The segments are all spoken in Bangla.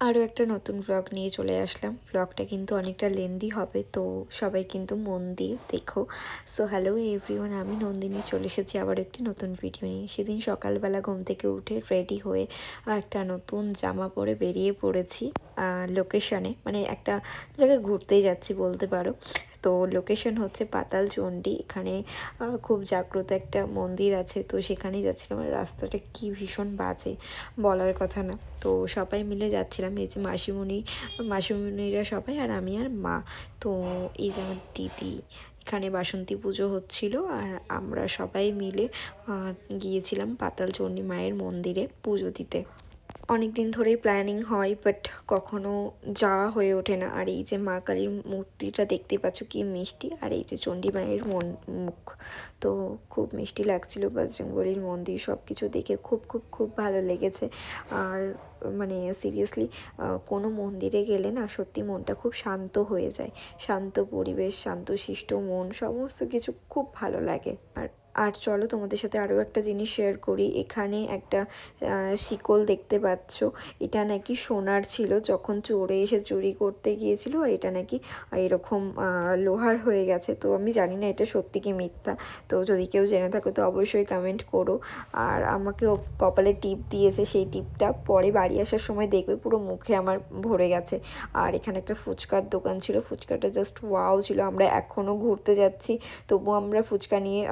আরও একটা নতুন ব্লগ নিয়ে চলে আসলাম। ব্লগটা কিন্তু অনেকটা লেন্দি হবে, তো সবাই কিন্তু মন দিয়ে দেখো। সো হ্যালো এভরিওয়ান, আমি নন্দিনী চলে এসেছি আবার একটি নতুন ভিডিও নিয়ে। সেদিন সকালবেলা ঘুম থেকে উঠে রেডি হয়ে একটা নতুন জামা পরে বেরিয়ে পড়েছি লোকেশনে, মানে একটা জায়গায় ঘুরতেই যাচ্ছি বলতে পারো। তো লোকেশন হচ্ছে পাতালচণ্ডী। এখানে খুব জাগ্রত একটা মন্দির আছে, তো সেখানেই যাচ্ছিলাম। আর রাস্তাটা কি ভীষণ বাজে, বলার কথা না। তো সবাই মিলে যাচ্ছিলাম, এই যে মাসিমণিরা সবাই, আর আমি আর মা। তো এই যে আমার দিদি, এখানে বাসন্তী পুজো হচ্ছিল, আর আমরা সবাই মিলে গিয়েছিলাম পাতালচণ্ডী মায়ের মন্দিরে পুজো দিতে। অনেক দিন ধরেই প্ল্যানিং হয়, বাট কখনো যাওয়া হয়ে ওঠে না। আর এই যে মা কালীর মূর্তিটা দেখতে পাচ্ছ কি মিষ্টি, আর এই যে চণ্ডী মায়ের মুখ, তো খুব মিষ্টি লাগছিল। বজরংবলীর মন্দির সব কিছু দেখে খুব খুব খুব ভালো লেগেছে। আর মানে সিরিয়াসলি কোনো মন্দিরে গেলে না সত্যি মনটা খুব শান্ত হয়ে যায়। শান্ত পরিবেশ, শান্তশিষ্ট মন, সমস্ত কিছু খুব ভালো লাগে। আর চলো তোমাদের সাথে আরও একটা জিনিস শেয়ার করি। এখানে একটা শিকল দেখতে পাচ্ছ, এটা নাকি সোনার ছিল, যখন চোরে এসে চুরি করতে গিয়েছিল এটা নাকি এরকম লোহার হয়ে গেছে। তো আমি জানি না এটা সত্যি কি মিথ্যা, তো যদি কেউ জেনে থাকো তো অবশ্যই কমেন্ট করো। আর আমাকে কপালে টিপ দিয়েছে, সেই টিপটা পরে বাড়ি আসার সময় দেখবে পুরো মুখে আমার ভরে গেছে। আর এখানে একটা ফুচকার দোকান ছিল, ফুচকাটা জাস্ট ওয়াও ছিল। আমরা এখনও ঘুরতে যাচ্ছি, তবুও আমরা ফুচকা নিয়ে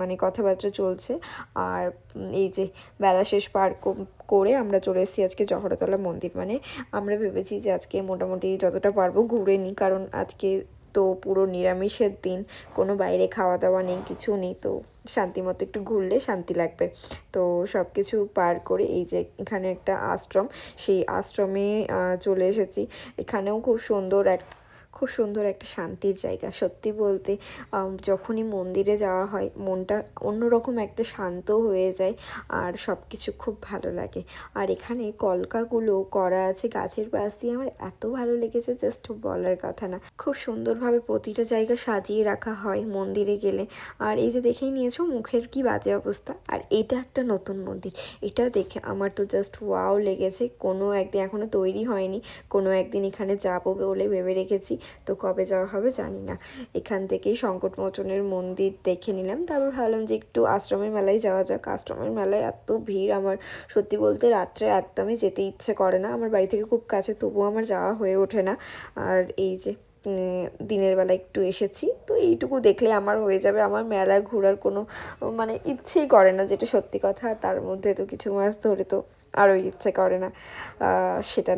মানে কথাবার্তা চলছে। আর এই যে বেলা শেষ পার করে আমরা চলে এসেছি আজকে জহরতলা মন্দির। মানে আমরা ভেবেছি যে আজকে মোটামুটি যতটা পারবো ঘুরে নিই, কারণ আজকে তো পুরো নিরামিষের দিন, কোনো বাইরে খাওয়া দাওয়া নেই, কিছু নেই। তো শান্তি মতো একটু ঘুরলে শান্তি লাগবে। তো সব কিছু পার করে এই যে এখানে একটা আশ্রম, সেই আশ্রমে চলে এসেছি। এখানেও খুব সুন্দর একটা শান্তির জায়গা। সত্যি বলতে যখনই মন্দিরে যাওয়া হয় মনটা অন্যরকম একটা শান্ত হয়ে যায়, আর সব কিছু খুব ভালো লাগে। আর এখানে কলকাগুলো করা আছে গাছের পাশ দিয়ে, আমার এত ভালো লেগেছে জাস্ট বলার কথা না। খুব সুন্দরভাবে প্রতিটা জায়গা সাজিয়ে রাখা হয় মন্দিরে গেলে। আর এই যে দেখেই নিয়েছো মুখের কি বাজে অবস্থা। আর এটা একটা নতুন মন্দির, এটা দেখে আমার তো জাস্ট ওয়াও লেগেছে। কোনো একদিন, এখনও তৈরি হয়নি, কোনো একদিন এখানে যাবো বলে ভেবে রেখেছি। তো কবে যাওয়া হবে জানি না। এখান থেকেই সংকটমোচনের মন্দির দেখে নিলাম, তারপর ভাবলাম যে একটু আশ্রমের মেলায় যাওয়া যাক। আশ্রমের মেলায় এত ভিড়, আমার সত্যি বলতে রাত্রে একদমই যেতে ইচ্ছে করে না। আমার বাড়ি থেকে খুব কাছে, তবুও আমার যাওয়া হয়ে ওঠে না। আর এই যে দিনের বেলা একটু এসেছি, তো এইটুকু দেখলে আমার হয়ে যাবে। আমার মেলা ঘোরার কোনো মানে ইচ্ছেই করে না, যেটা সত্যি কথা। তার মধ্যে তো কিছু মাস ধরে তো আরও ইচ্ছে করে না সেটা।